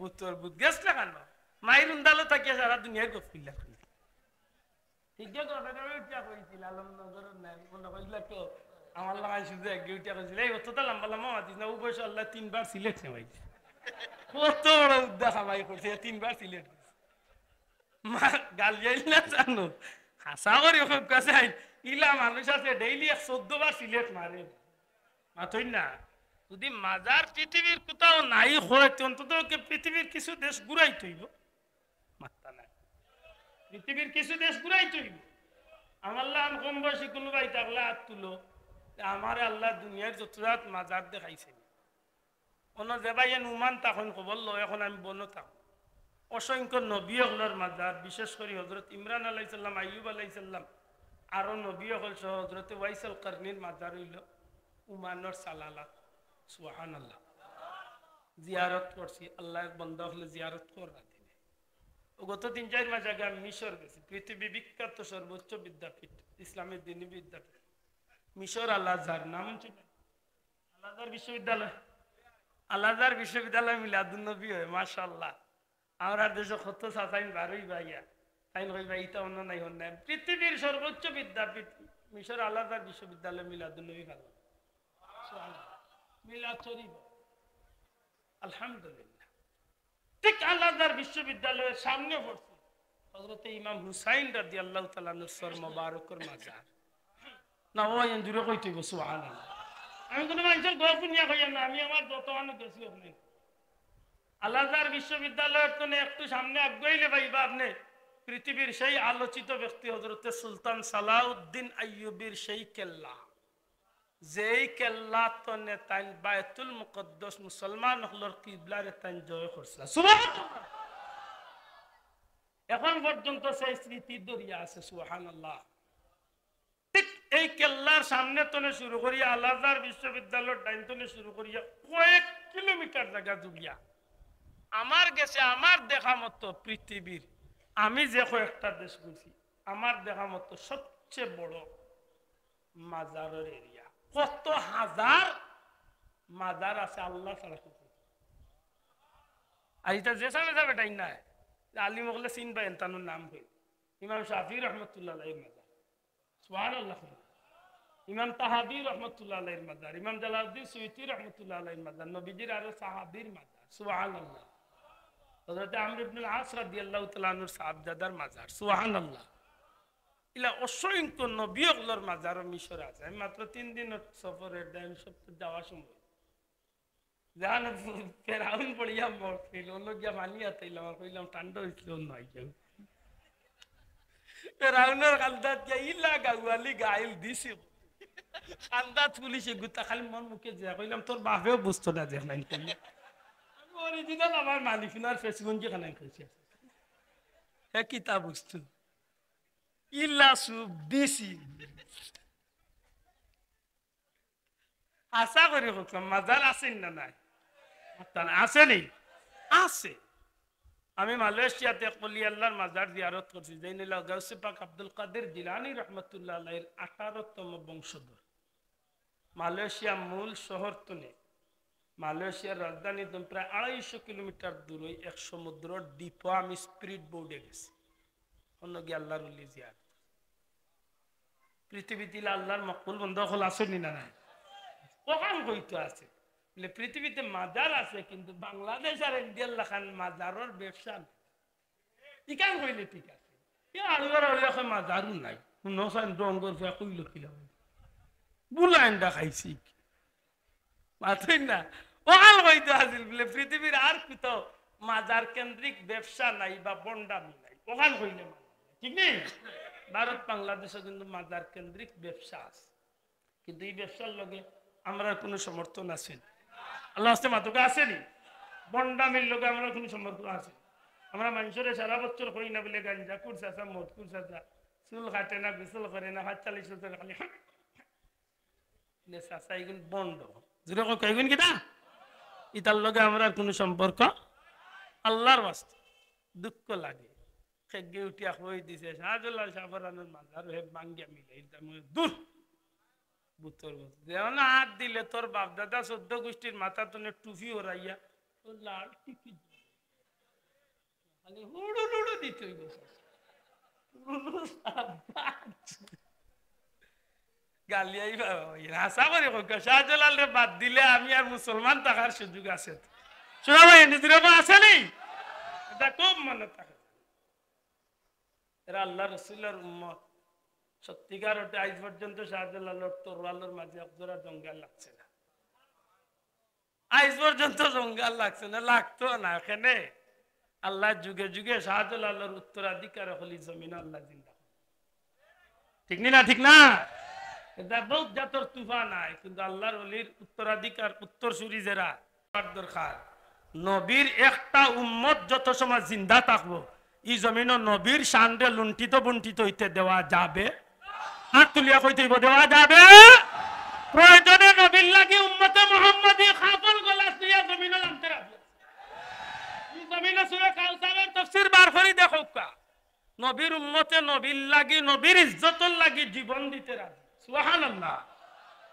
বুতর বুত গেছ লাগানো মায়ের উন্দালো থাকিয়া সারা দুনিয়ার গপ ফিল্লা ঠিক আছে উঠিয়া কইছিল আলমনগর নাই মনে কইলা তো আমার লাগাই শুধু এক উঠিয়া কইছিল এই অতটা লম্বা লম্বা মাতিস না উবয়স আল্লাহ 3 বার সিলেট নেওয়াইছে কত বড় উদ্দা খামাই করছে 3 বার সিলেট মা গাল যাইল না জানো হাসা করে কাছে ইলা মানুষ আছে ডেইলি 14 বার সিলেট মারে মাথই না যদি মাজার পৃথিবীর কোথাও নাই হয় অন্তত পৃথিবীর কিছু দেশ ঘুরাই তৈব মাত্তা নাই পৃথিবীর কিছু দেশ ঘুরাই তৈব আমার লান কম বয়সী কোনো ভাই থাকলে হাত তুলো আমার আল্লাহ দুনিয়ার যত রাত মাজার দেখাইছে অন্য যে ভাই উমান তখন খবর লো এখন আমি বন থাকো অসংখ্য নবী হলার মাজার বিশেষ করে হজরত ইমরান আলাইসাল্লাম আইয়ুব আলাইসাল্লাম আরো নবী হল সহ হজরত ওয়াইসল কারনির মাজার হইল উমানর সালালা সুবহানাল্লাহ জিয়ারত করছি আল্লাহ বন্ধ হলে জিয়ারত করা দিনে গত 3-4 মাস আগে আমি মিশর গেছি পৃথিবী বিখ্যাত সর্বোচ্চ বিদ্যাপীঠ ইসলামের দিনী বিদ্যাপীঠ মিশর আল আজহার নাম আল আজহার বিশ্ববিদ্যালয় আল আজহার বিশ্ববিদ্যালয় মিলাদুন নবী হয় মাশাআল্লাহ আমরা দেশে কত সাসাইন বারোই ভাইয়া তাই কইবা ইটা অন্য নাই হন নাই পৃথিবীর সর্বোচ্চ বিদ্যাপীঠ মিশর আল আজহার বিশ্ববিদ্যালয় মিলাদুন নবী ভালো মিলাদ শরীফ আলহামদুলিল্লাহ ঠিক আল আজহার বিশ্ববিদ্যালয়ের সামনে পড়ছে হযরত ইমাম হুসাইন রাদিয়াল্লাহু তাআলা আনহুর সর মোবারকের মাজার না ওই দূরে কইতে সুবহানাল্লাহ আমি কোনো মানুষের গল্প নিয়ে কইয়া না আমি আমার যত মানুষ গেছি আপনি আল আজহার বিশ্ববিদ্যালয়ের তো একটু সামনে আগাইলে ভাইবা আপনি পৃথিবীর সেই আলোচিত ব্যক্তি হযরত সুলতান সালাউদ্দিন আইয়ুবীর সেই কেল্লা যেই কেল্লা তো নেতাইন বায়তুল মুকদ্দাস মুসলমান হলর কিবলারে তাইন জয় করছে সুবহানাল্লাহ এখন পর্যন্ত সেই স্মৃতি দরিয়া আছে সুবহানাল্লাহ ঠিক এই কেল্লার সামনে তনে শুরু করিয়া আল আজহার বিশ্ববিদ্যালয়ের ডাইন তনে শুরু করিয়া কয়েক কিলোমিটার জায়গা জুড়িয়া আমার গেছে আমার দেখা মতো পৃথিবীর আমি যে কয়েকটা দেশ ঘুরছি আমার দেখা মতো সবচেয়ে বড় মাজারের এরিয়া কত হাজার মাজার আছে আল্লাহ ছাড়া আর এটা যে সামনে যাবে তাই না আলিম হলে চিনবা এনতানোর নাম হইল ইমাম শাফি রহমতুল্লাহ আলাইহির মাজার সুবহানাল্লাহ ইমাম তাহাবি রহমতুল্লাহ আলাইহির মাজার ইমাম জালালউদ্দিন সুয়ুতি রহমতুল্লাহ আলাইহির মাজার নবীজির আরো সাহাবীর মাজার সুবহানাল্লাহ হযরত আমর ইবনে আল আস রাদিয়াল্লাহু তাআলা আনহুর সাহাবজাদার মাজার সুবহানাল্লাহ ইলা অসংখ্য নবীগুলোর মাজার মিশর আছে আমি মাত্র 3 দিনের সফরের দিন সব যাওয়ার সময় জান ফেরাউন পড়িয়া মরছিল লগিয়া মানিয়া তাইলাম কইলাম ঠান্ডা হইছিল নাই কেউ ফেরাউনের কালদাত গিয়া ইলা গাওয়ালি গাইল দিছে কালদাত পুলিশে গুতা খালি মন মুখে যা কইলাম তোর বাপেও বুঝতো না যে নাই কইয়া আমি অরিজিনাল আমার মালিকিনার ফেসবুকে খানাই কইছে হে কিতাব বুঝতো ইল্লা সুব দিছি আশা করি বললাম মাজার আছেন না নাই আছে নেই আছে আমি মালয়েশিয়াতে কলি আল্লাহর মাজার জিয়ারত করছি জাইনুল্লাহ গাউসে পাক আব্দুল কাদের জিলানী রহমাতুল্লাহ আলাইহির 18তম বংশধর মালয়েশিয়া মূল শহর তনে মালয়েশিয়ার রাজধানী প্রায় 250 কিলোমিটার দূরে এক সমুদ্র দ্বীপ আমি স্পিরিট বোর্ডে গেছি অন্য গিয়ে আল্লাহর ওলি জিয়ারত পৃথিবীতে আল্লাহর মকবুল বন্ধ হল আসেনি না নাই কখন হইতো আছে বলে পৃথিবীতে মাজার আছে কিন্তু বাংলাদেশ আর ইন্ডিয়ার লাখান মাজারের ব্যবসা ইকান কইলে ঠিক আছে আলুয়ার আলিয়া মাজারও নাই নসান ডঙ্গর ফেয়া কইল কিলাম বুলাইন্ডা খাইছি মাথই না ওখান হইতো আসিল বলে পৃথিবীর আর কোথাও মাজার কেন্দ্রিক ব্যবসা নাই বা বন্ডামি নাই ওখান হইলে ঠিক নেই ভারত বাংলাদেশে কিন্তু মাজার কেন্দ্রিক ব্যবসা আছে কিন্তু এই ব্যবসার লগে আমরা কোনো সমর্থন আছে আল্লাহ আস্তে মাতুকে আসেনি বন্ডামির লগে আমরা কোনো সমর্থন আছে আমরা মানুষের সারা বছর হই না বলে গাঞ্জা কুরসা মদ কুরসা চুল কাটে না গোসল করে না 40 বছর খালি চাষা এগুন বন্ধ যেটা কইগুন কিনা ইতার লগে আমরা কোনো সম্পর্ক আল্লাহর ওয়াস্তে দুঃখ লাগে খেগে উঠিয়া হয়ে দিছে শাহজুল্লাহ শাহরানের মাজার হে ভাঙ্গিয়া মিলে দূর বুতর যেমন হাত দিলে তোর বাপ দাদা 14 গোষ্ঠীর মাথা তো টুপি ওরাইয়া লাল টিপি খালি হুড়ু লুড়ু দিতে হইব গালিয়াই হাসা করে শাহজালাল রে বাদ দিলে আমি আর মুসলমান থাকার সুযোগ আছে শোনা ভাই নিজের আছে নেই এটা খুব মনে থাকে এরা আল্লাহ রসুলের উম্মত সত্যিকার ওটা আজ পর্যন্ত শাহজালালের তরওয়ালের মাঝে একজোড়া জঙ্গল লাগছে না আজ পর্যন্ত জঙ্গল লাগছে না লাগতো না এখানে আল্লাহ যুগে যুগে শাহজালালের উত্তরাধিকার হলি জমিন আল্লাহ জিন্দা ঠিক না ঠিক না এটা বহুত জাতর তুফান নাই কিন্তু আল্লাহর ওলির উত্তরাধিকার উত্তরসূরি যারা দরকার নবীর একটা উম্মত যত সময় জিন্দা থাকবো এই জমিন নবীর শানরে লুণ্ঠিত বন্টিত হইতে দেওয়া যাবে হাত তুলিয়া কইতে দেওয়া যাবে প্রয়োজনে নবীর লাগি উম্মতে মুহাম্মদী খাফল গলা তুইয়া জমিন নামতে রাখবে এই জমিন সূরা কাউসারের তাফসীর বার করি দেখো কা নবীর উম্মতে নবীর লাগি নবীর ইজ্জতের লাগি জীবন দিতে রাখবে সুবহানাল্লাহ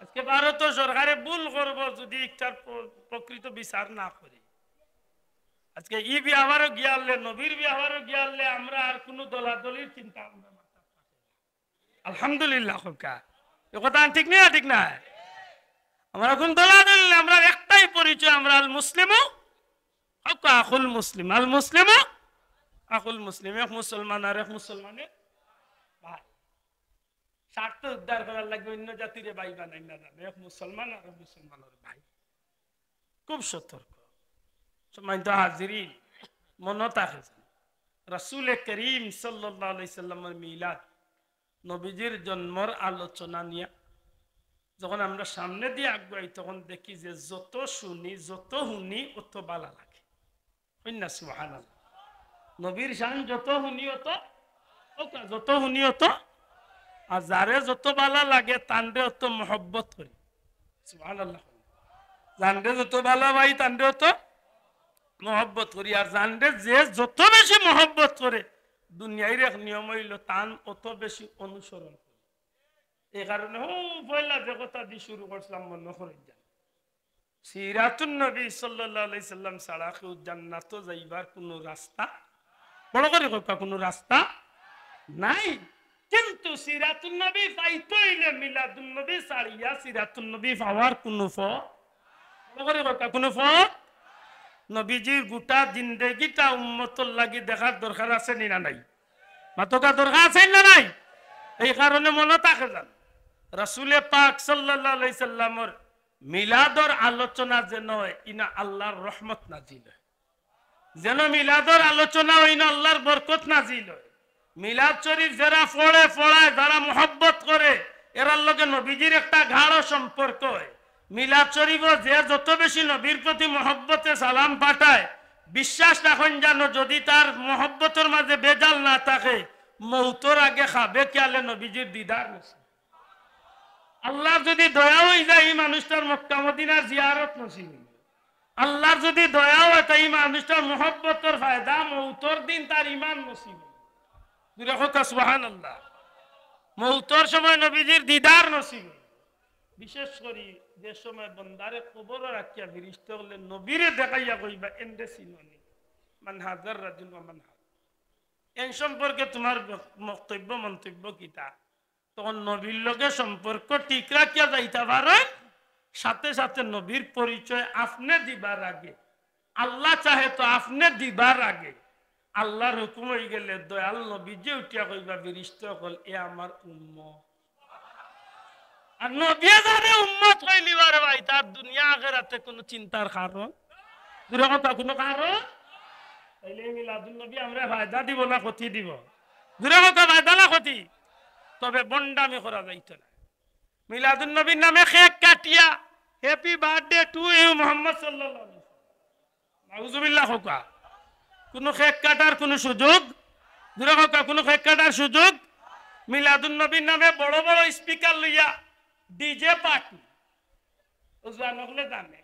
আজকে ভারত সরকারে ভুল করব যদি একটার প্রকৃত বিচার না করি আজকে ই বিয়াবারও গিয়ালে নবীর বিয়াবারও গিয়ালে আমরা আর কোনো দলাদলির চিন্তা আমরা আলহামদুলিল্লাহ খোকা এই কথা ঠিক না ঠিক না আমরা কোন দলাদলি আমরা একটাই পরিচয় আমরা আল মুসলিমু খোকা আখুল মুসলিম আল মুসলিমু আখুল মুসলিম এক মুসলমান আর এক মুসলমানের ভাই স্বার্থ উদ্ধার করার লাগবে অন্য জাতির ভাই বানাই না জানে এক মুসলমান আর মুসলমানের ভাই খুব সতর্ক সম্মানিত হাজিরিন মনে থাকে রাসূল করিম সাল্লাল্লাহু আলাইহি সাল্লামের মিলাদ নবীজির জন্মের আলোচনা নিয়ে যখন আমরা সামনে দিয়ে আগাই তখন দেখি যে যত শুনি যত শুনি অত ভালো লাগে সুবহানাল্লাহ নবীর শান যত শুনি যত শুনি আর যারে যত ভালো লাগে তানরে অত মহব্বত করি সুবহানাল্লাহ জানরে যত ভালো ভাই তানরে অত মহব্বত করি আর জানরে যে যত বেশি মহব্বত করে দুনিয়ার এক নিয়ম হইল তান অত বেশি অনুসরণ করে এই কারণে পয়লা যে কথা দিয়ে শুরু করছিলাম মনে করে যান সিরাতুন নবী সাল্লাল্লাহু আলাইহি সাল্লাম ছাড়া কেউ জান্নাতে যাইবার কোনো রাস্তা বড় করে কোনো রাস্তা নাই কিন্তু সিরাতুন নবী পাইতে হইলে মিলাদুন নবী ছাড়িয়া সিরাতুন নবী পাওয়ার কোনো কোনো নবীজির গোটা জিন্দেগিটা উম্মতর লাগি দেখার দরকার আছে না নাই মাতকা দরকার আছে না নাই এই কারণে মনে থাকে যান রাসূলে পাক সাল্লাল্লাহু আলাইহি সাল্লামের মিলাদর আলোচনা যেন ইনা আল্লাহর রহমত নাজিল হয় যেন মিলাদর আলোচনা ইনা আল্লাহর বরকত নাজিল হয় মিলাদ শরীফ যারা পড়ায় যারা মুহাব্বত করে এরার লগে নবীজির একটা গাঢ় সম্পর্ক হয় মিলাদ শরীফও যে যত বেশি নবীর প্রতি মহব্বতে সালাম পাঠায় বিশ্বাস রাখুন জানো যদি তার মহব্বতের মাঝে বেজাল না থাকে মৌতর আগে খাবে খেয়ালে নবীজির দিদার নসিব আল্লাহ যদি দয়া হয়ে যায় এই মানুষটার মক্কা মদিনার জিয়ারত নসিব আল্লাহর যদি দয়া হয় তাই এই মানুষটার মহব্বতের ফায়দা মৌতর দিন তার ইমান নসিব সুবহানাল্লাহ মৌতর সময় নবীজির দিদার নসিব বিশেষ করে যে সময় বন্দারে কবর রাখিয়া ফিরিস্ত হলে নবীরে দেখাইয়া কইবা এন্ডে সিননি মান হাজার রাজুল মান হাজার এই সম্পর্কে তোমার বক্তব্য মন্তব্য কিতা তখন নবীর লগে সম্পর্ক ঠিক রাখিয়া যাইতে পারে সাথে সাথে নবীর পরিচয় আপনি দিবার আগে আল্লাহ চাহে তো আপনি দিবার আগে আল্লাহর হুকুম হয়ে গেলে দয়াল নবী যে উঠিয়া কইবা ফিরিস্ত হল এ আমার উম্মত আর নবী যারে উম্মত হইলিবার ভাই তার দুনিয়া আখিরাতে কোনো চিন্তার কারণ দুরকতা কোনো কারণ তাইলে মিলাদুন নবী আমরা ফায়দা দিব না ক্ষতি দিব দুরকতা ফায়দা না ক্ষতি তবে বন্ডামি করা যাইতো না মিলাদুন নবীর নামে কেক কাটিয়া happy birthday to you Muhammad সাল্লাল্লাহু আলাইহি ওয়াসাল্লাম নাউজুবিল্লাহ হোকা কোনো কেক কাটার কোনো সুযোগ দুরকতা কোনো কেক কাটার সুযোগ মিলাদুন নবীর নামে বড় বড় স্পিকার লইয়া ডিজে পার্টি ওজানকলে জানে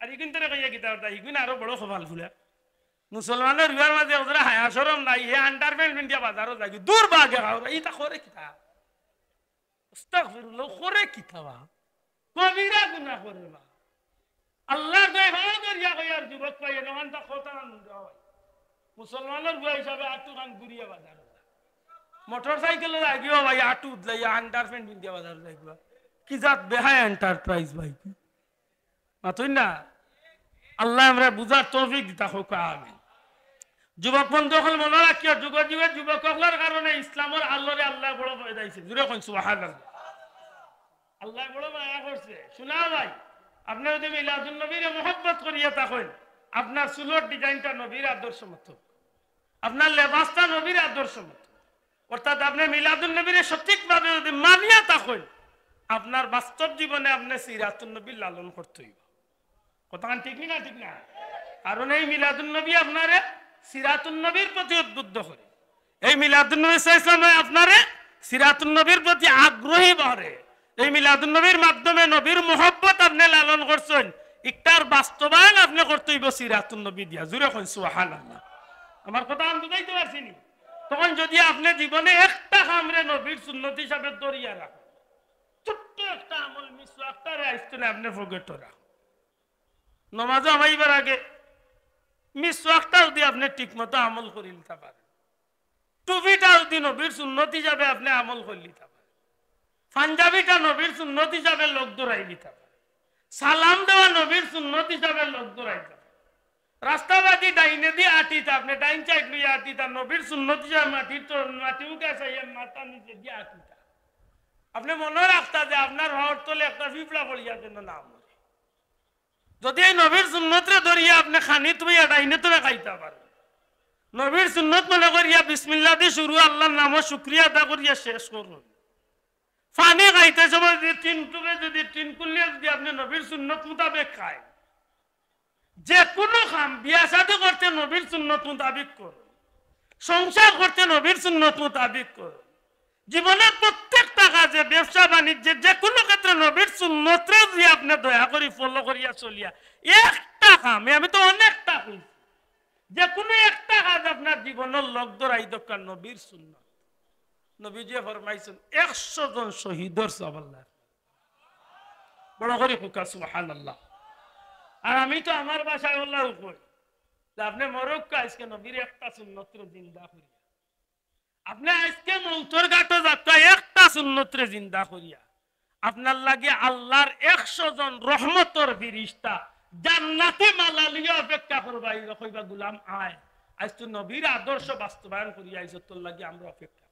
আর ইগুন তোরে কইয়া কিতা কথা ইগুন আরো বড় খবাল ফুলা মুসলমানের রিয়ার মাঝে ওরা হায়া শরম নাই হে আন্ডারমেন্ট ইন্ডিয়া বাজারও যাগি দূর বাগে খাও ইটা করে কিতা আস্তাগফিরুল্লাহ করে কিতা বা কবিরা গুনাহ করে বা আল্লাহর দয়া হয় করিয়া কইয়ার যুবক পাইয়ে নহান তা কথা না হয় মুসলমানের বুয়া হিসাবে আটু খান ঘুরিয়ে বাজার মোটর সাইকেলে লাগিও ভাই আটু উদলাইয়া আন্ডার প্যান্ট পিন্দিয়া বাজার লাগবা কি জাত বেহায় এন্টারপ্রাইজ ভাই মাতুই না আল্লাহ আমরা বুঝার তৌফিক দিতা হোক আমিন যুবক বন্ধু হল মনে রাখিও যুগ যুগে যুবক হলার কারণে ইসলামের আল্লাহরে আল্লাহ বড় ফায়দা দিয়েছে জুড়ে কোন সুবহানাল্লাহ আল্লাহ বড় মায়া করছে শোনা ভাই আপনি যদি মিলাদুন নবীরে মহব্বত করিয়া থাকেন আপনার চুলোর ডিজাইনটা নবীর আদর্শ মতো আপনার লেবাসটা নবীর আদর্শ মতো অর্থাৎ আপনি মিলাদুন নবীরে সঠিকভাবে যদি মানিয়া থাকেন আপনার বাস্তব জীবনে আপনি সিরাতুন নবীর লালন করতে হইব কথা ঠিক না ঠিক না কারণ এই মিলাদুন নবী আপনারে সিরাতুন নবীর প্রতি উদ্বুদ্ধ করে এই মিলাদুন নবী সাল্লাল্লাহু আপনারে সিরাতুন নবীর প্রতি আগ্রহী করে এই মিলাদুন নবীর মাধ্যমে নবীর মোহব্বত আপনি লালন করছেন একটার বাস্তবায়ন আপনি করতে হইব সিরাতুন নবী দিয়া জুড়ে কোন সুবহানাল্লাহ আমার কথা আমি বুঝাইতে পারছি নি তখন যদি আপনি জীবনে একটা কামরে নবীর সুন্নত হিসাবে দরিয়া রাখেন ছোট্ট একটা আমল মিসওয়াকটা রাইস্তনে আপনি ফরগেট রাখেন নামাজে আমাইবার আগে মিসওয়াকটা যদি আপনি ঠিকমতো আমল করে নিতে পারেন টুপিটা যদি নবীর সুন্নত হিসাবে আপনি আমল করে নিতে পারেন পাঞ্জাবিটা নবীর সুন্নত হিসাবে লোক দৌড়াই নিতে পারেন সালাম দেওয়া নবীর সুন্নত হিসাবে লোক দৌড়াইতে পারেন রাস্তাবাদী ডাইনে দিয়ে আটিতে আপনি ডাইন সাইড লইয়া আটিতা নবীর সুন্নত হিসাবে মাটি উঠে চাইয়া মাথা নিচে দিয়ে আটিতা আপনি মনে রাখতা যে আপনার হওয়ার তলে একটা পিঁপড়া পড়িয়া যেন না মরে যদি এই নবীর সুন্নতরে ধরিয়া আপনি খানি তুমি ডাইনে তুমি খাইতে পারেন নবীর সুন্নত মনে করিয়া বিসমিল্লাহ দিয়ে শুরু আল্লাহর নামও শুকরিয়া আদা করিয়া শেষ করুন পানি খাইতে সময় যদি তিন কুলিয়া যদি আপনি নবীর সুন্নত মোতাবেক খায় যে কোনো খাম বিয়া শাদী করতে নবীর সুন্নত মোতাবিক করুন সংসার করতে নবীর সুন্নত মোতাবিক করুন জীবনের প্রত্যেকটা কাজে ব্যবসা বাণিজ্যে যে কোনো ক্ষেত্রে নবীর সুন্নতরে যদি আপনি দয়া করি ফলো করিয়া চলিয়া একটা কাম আমি তো অনেকটা কইছি যে কোনো একটা কাজ আপনার জীবনের লগ ধরাই দরকার নবীর সুন্নত নবীজি ফরমাইছেন 100 জন শহীদের সওয়াল্লাহ বড় করে হুকা সুবহানাল্লাহ আর আমি তো আমার ভাষায় আল্লাহ কই যে আপনি মরক্কো আজকে নবীর একটা সুন্নতরে জিন্দা করিয়া আপনি আজকে মৌতর ঘাটে যাত্রা একটা সুন্নতরে জিন্দা করিয়া আপনার লাগে আল্লাহর 100 জন রহমতর ফেরেশতা জান্নাতে মালালিয়া অপেক্ষা করবা এই কইবা গোলাম আয় আজ তো নবীর আদর্শ বাস্তবায়ন করিয়া আইছ তোর লাগে আমরা অপেক্ষা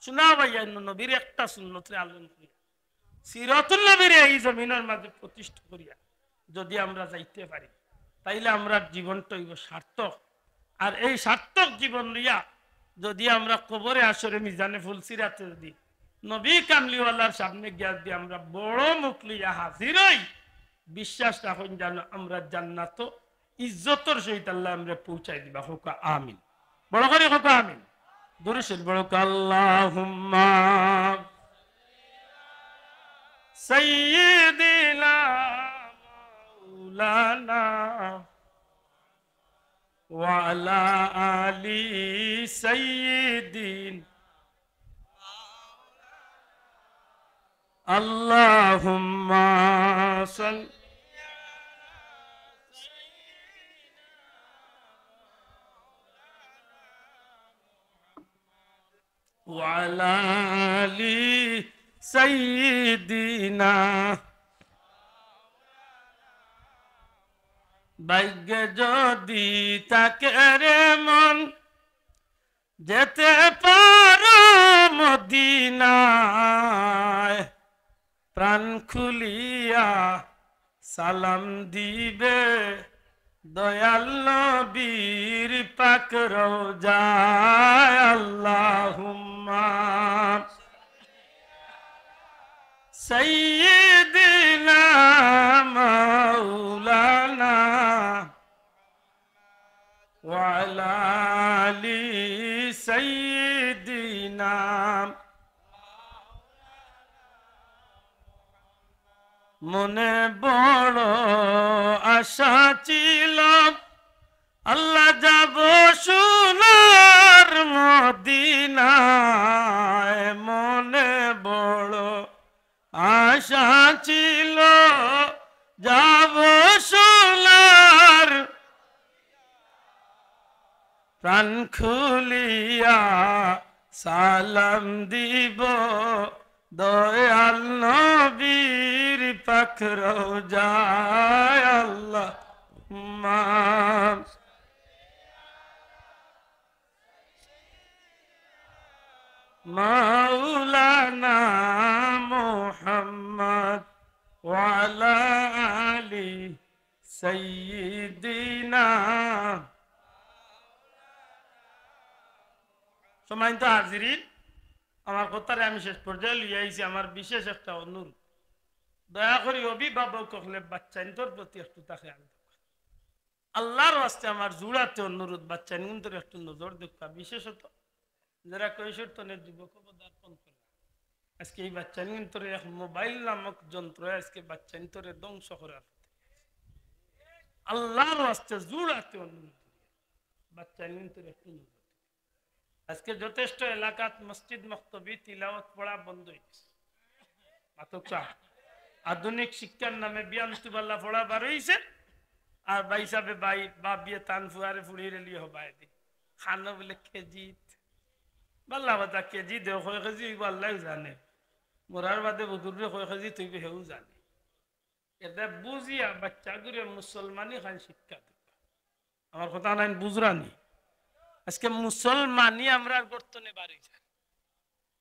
শোনা ভাইয়া নবীর একটা সুন্নতরে আলোচনা করিয়া সিরাতুল নবীর এই জমিনের মাঝে প্রতিষ্ঠা করিয়া যদি আমরা যাইতে পারি তাইলে আমরা জীবনটা হইব সার্থক আর এই সার্থক জীবন লইয়া যদি আমরা কবরে আসরে মিজানে ফুলসিরাতে যদি নবী কামলিওয়ালার সামনে গিয়া দিয়ে আমরা বড় মুখ লইয়া হাজির হই বিশ্বাস রাখুন যেন আমরা জান্নাত ইজ্জতের সহিত আল্লাহ আমরা পৌঁছাই দিবা হোক আমিন বড় করে হোক আমিন দরুদ শরীফ বড় আল্লাহুম্মা সাইয়্যিদিনা মাওলানা ওয়া আলা আলি সাইয়্যিদিন আল্লাহুম্মা সাল্লি ওয়া আলা আলি সাইয়্যিদিনা ভাগ্য যদি তাকে রে মন যেতে পারো মদিনায় প্রাণ খুলিয়া সালাম দিবে দয়াল নবীর পাক রওজায় আল্লাহুম্মা সাইয়্যিদিনা মাওলানা ওয়া আলা আলি সাইয়্যিদিনা মনে বড় আশা ছিল আল্লাহ যাব সোনার মদিনায় মনে বড় আশা ছিল যাব সোনার প্রাণ খুলিয়া সালাম দিব দয়াল নবীর পাক রওজায় আল্লাহ মাওলানা মুহাম্মদ ওয়ালা আলি সাইয়্যিদিনা। সম্মানিত হাজিরিন, আমার কথারে আমি শেষ পর্যায়ে লিয়ে আইছি। আমার বিশেষ একটা অনুরোধ, দয়া করে অভিভাবক হলে বাচ্চাইন্তর প্রতি একটু তাকে আল্লাহর রাস্তে আমার জুড়াতে অনুরোধ, বাচ্চাইন্তর একটু নজর দেখা, বিশেষত যারা কৈশোর তনের যুবক পদার্পণ করে। আজকে এই বাচ্চাইন্তরে এক মোবাইল নামক যন্ত্র আজকে বাচ্চাইন্তরে ধ্বংস করার আল্লাহর রাস্তে জুড়াতে অনুরোধ, বাচ্চাইন্তরে একটু নজর। আজকে যথেষ্ট এলাকাত মসজিদ মক্তবি তিলাওয়াত পড়া বন্ধ হয়েছে। আধুনিক শিক্ষার নামে বিয়ান্তুবাল্লা পড়া বার হয়েছে, আর ভাই সাহেব ভাই বাপ বিয়ে তান ফুয়ারে ফুড়িয়ে রেলিয়ে হবাই দি খানো বলে কেজিত বাল্লা বাতা কেজি দেও কয় কেজি আল্লাহ জানে, মরার বাদে বদুরে কয় কেজি তুই হেউ জানে। এটা বুঝিয়া বাচ্চা গুলো মুসলমানি খান শিক্ষা দেবে। আমার কথা নাই বুঝরানি। আজকে মুসলমানই আমরা গর্তনে বাড়ি যায়।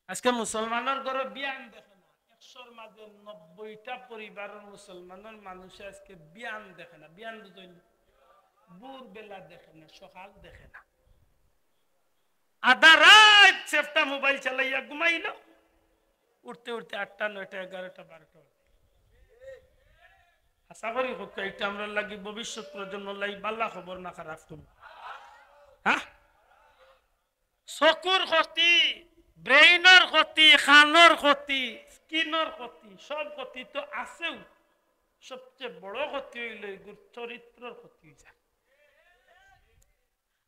আজকে মুসলমানের ঘরে বিয়ান দেখে না, 100-র মাঝে 90টা পরিবারের মুসলমানের মানুষে আজকে বিয়ান দেখে না। বিয়ান দুজন ভোর বেলা দেখে না, সকাল দেখে না, আধা রাত সেফটা মোবাইল চালাইয়া ঘুমাইল, উঠতে উঠতে 8টা 9টা 11টা 12টা। আশা করি হোক এটা আমরা লাগি ভবিষ্যৎ প্রজন্ম লাগি বাল্লা খবর না খারাপ করব। হ্যাঁ, চকুর ক্ষতি, ব্রেইনের ক্ষতি, খানোর ক্ষতি, স্কিনের ক্ষতি, সব ক্ষতি তো আছেও। সবচেয়ে বড় ক্ষতি হইল চরিত্রের ক্ষতি হয়ে যায়।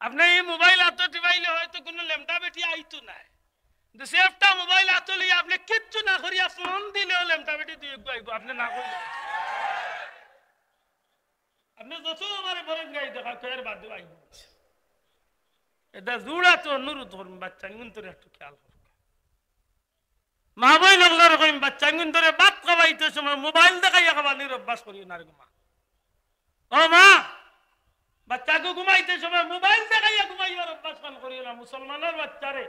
আপনি এই মোবাইল হাতে টিপাইলে হয়তো কোনো লেমটা বেটি আইতো নাই, কিন্তু সেফটা মোবাইল হাতে লিয়ে আপনি কিচ্ছু না করিয়া ফোন দিলেও লেমটা বেটি দুই আইব। আপনি না করলে আপনি যত আমার বলেন গাই দেখা কয়ের বাদে আইব। এটা জোড়া তো অনুরোধ করুন, বাচ্চা কিন্তু একটু খেয়াল করুন। মা বই লগলার কইম বাচ্চা কিন্তু ভাত খাওয়াইতে সময় মোবাইল দেখাইয়া খাবানির অভ্যাস করিও না রে মা। ও মা, বাচ্চাকে ঘুমাইতে সময় মোবাইল দেখাইয়া ঘুমাইবার অভ্যাস করিও না। মুসলমানের বাচ্চারে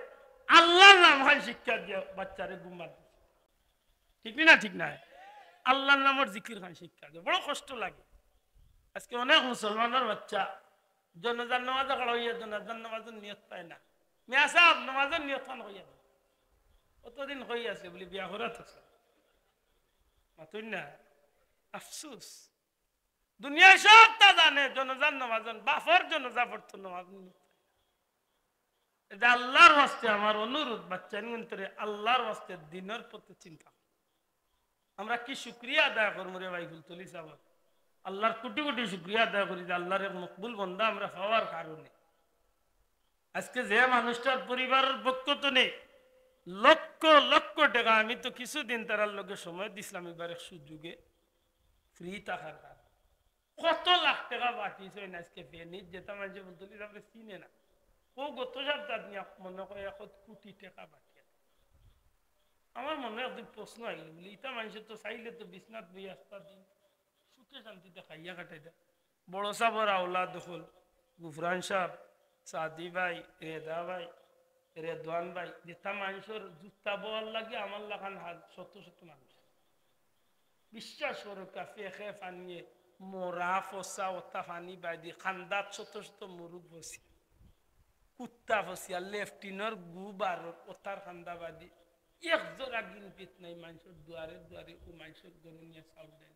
আল্লাহর নাম হয় শিক্ষা দিয়ে বাচ্চারে ঘুমান, ঠিক না? ঠিক না? আল্লাহর নামের জিকির খান শিক্ষা দিয়ে। বড় কষ্ট লাগে। আজকে অনেক মুসলমানের বাচ্চা জনজান নামাজ হইয়া জনজান নামাজের নিয়ত পায় না। মিয়া সাহেব নামাজের নিয়ত খান হইয়া কতদিন হই আছে বলি বিয়া করাত মাতুন না। আফসুস, দুনিয়ায় সব তা জানে, জনজান নামাজন বাফর জনজা পড়তো নামাজ। এটা আল্লাহর ওয়াস্তে আমার অনুরোধ, বাচ্চা নিয়ন্ত্রণে আল্লাহর ওয়াস্তে দিনের প্রতি চিন্তা। আমরা কি শুক্রিয়া আদায় করবো রে ভাই ফুলতলি সাহেব, আল্লাহর কোটি কোটি শুক্রিয়া আদায় করি যে আল্লাহর এক মকবুল বন্দা আমরা হওয়ার কারণে। আজকে যে মানুষটার পরিবারের পক্ষ তো নেই, লক্ষ লক্ষ টাকা আমি তো কিছুদিন তার লগে সময় দিছিলাম এবার এক সুযোগে ফ্রি থাকার কারণে কত লাখ টাকা বাটিছে আজকে ফেনির যেটা মানুষ ফুলতলি সাহেব চিনে না। ও গত সপ্তাহ মনে করে 1 কোটি টাকা বাকি। আমার মনে একদিন প্রশ্ন আইল বলি ইটা মানুষের তো চাইলে তো বিছনাথ বই আসতা দিন সুখে শান্তিতে খাইয়া কাটাই দেয়। বড় সাহর আওলাদ হল গুফরান সাহ, সাদি ভাই, রেদা ভাই, রেদওয়ান ভাই, যেটা মানুষের জুতা বল লাগে আমার লাগান হাত শত শত মানুষ বিশ্বাস করো কাফে খে ফানিয়ে মোরা ফসা ওতা ফানি বাই খান্দাত শত শত মুরুখ বসি কুত্তা ফসিয়া লেফটিনের গু বার ওতার খান্দা বাদি এক জোড়া গিনপিত নাই মানুষের দুয়ারে দুয়ারে ও মানুষের গরু নিয়ে চাউল দেয়।